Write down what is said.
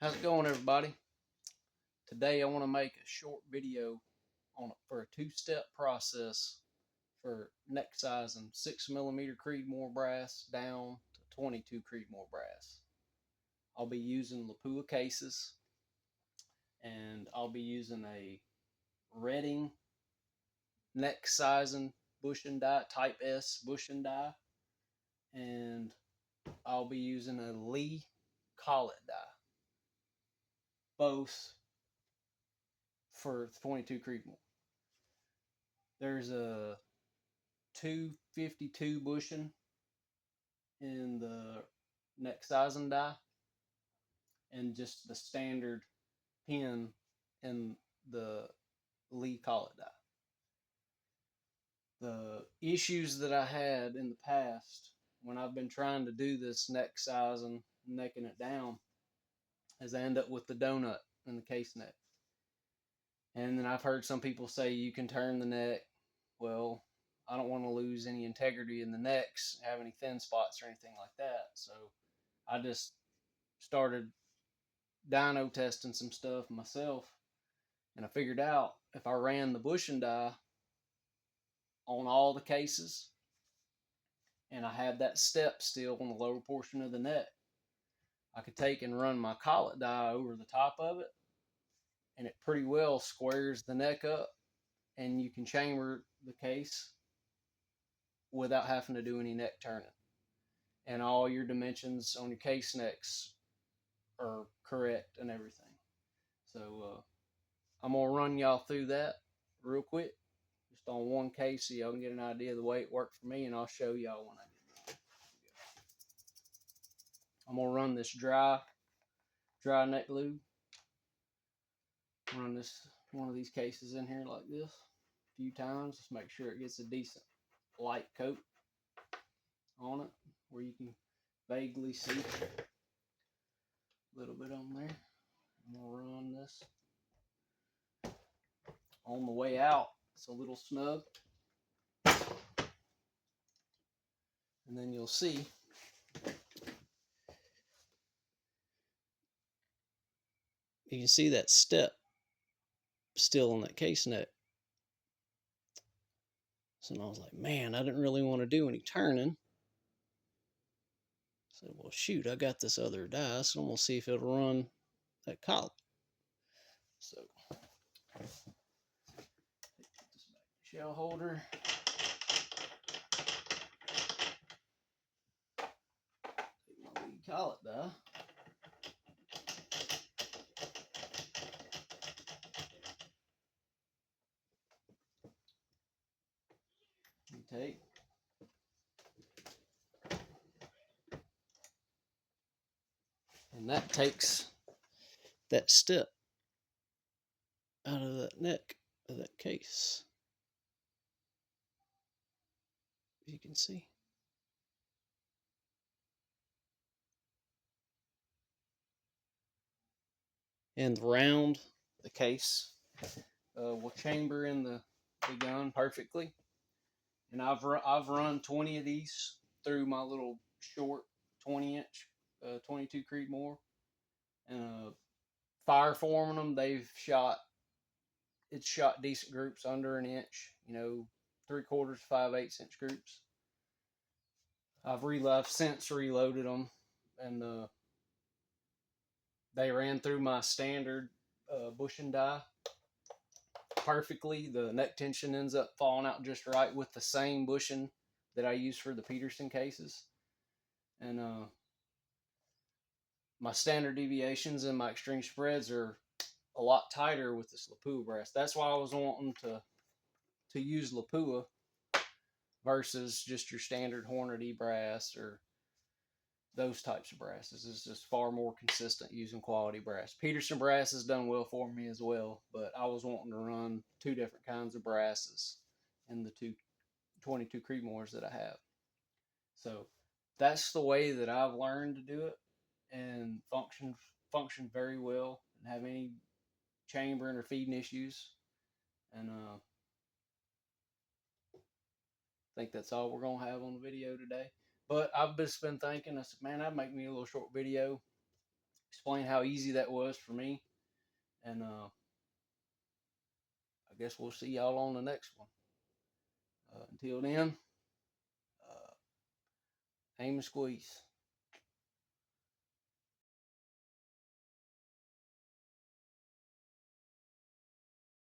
How's it going, everybody? Today I want to make a short video for a two-step process for neck sizing 6mm Creedmoor brass down to 22 Creedmoor brass. I'll be using Lapua cases, and I'll be using a Redding neck sizing bushing die, type S bushing die, and I'll be using a Lee collet die, both for 22 Creedmoor. There's a 252 bushing in the neck sizing die, and just the standard pin in the Lee collet die. The issues that I had in the past when I've been trying to do this neck sizing, necking it down, is I end up with the donut in the case neck. And then I've heard some people say you can turn the neck. Well, I don't want to lose any integrity in the necks, have any thin spots or anything like that. So I just started dyno testing some stuff myself, and I figured out if I ran the bushing die on all the cases and I had that step still on the lower portion of the neck, I could take and run my collet die over the top of it, and it pretty well squares the neck up, and you can chamber the case without having to do any neck turning. And all your dimensions on your case necks are correct and everything. So I'm going to run y'all through that real quick, just on one case, so y'all can get an idea of the way it worked for me, and I'll show y'all when I get done. I'm going to run this dry neck lube. Run this one of these cases in here like this a few times. Just make sure it gets a decent light coat on it where you can vaguely see a little bit on there. I'm going to run this. On the way out, it's a little snug. And then you'll see you can see that step still on that case neck. So I was like, man, I didn't really want to do any turning. I said, well, shoot, I got this other die, so I'm going to see if it'll run that collet. So, put this back in the shell holder. Take my lead collet die. Take and that takes that step out of that neck of that case, as you can see. And round the case will chamber in the gun perfectly. And I've run 20 of these through my little short 20-inch 22 Creedmoor, and fire forming them. It's shot decent groups under an inch, 3/4 to 5/8 inch groups. I've since reloaded them, and they ran through my standard bushing die perfectly. The neck tension ends up falling out just right with the same bushing that I use for the Peterson cases. And my standard deviations and my extreme spreads are a lot tighter with this Lapua brass. That's why I was wanting to use Lapua versus just your standard Hornady brass or those types of brasses. It's just far more consistent using quality brass. Peterson brass has done well for me as well, but I was wanting to run two different kinds of brasses in the 22 Creedmoors that I have. So that's the way that I've learned to do it, and function very well, and have any chambering or feeding issues. And I think that's all we're gonna have on the video today. But I've just been thinking, I said, man, I'd make me a little short video explain how easy that was for me. And I guess we'll see y'all on the next one. Until then, aim and squeeze.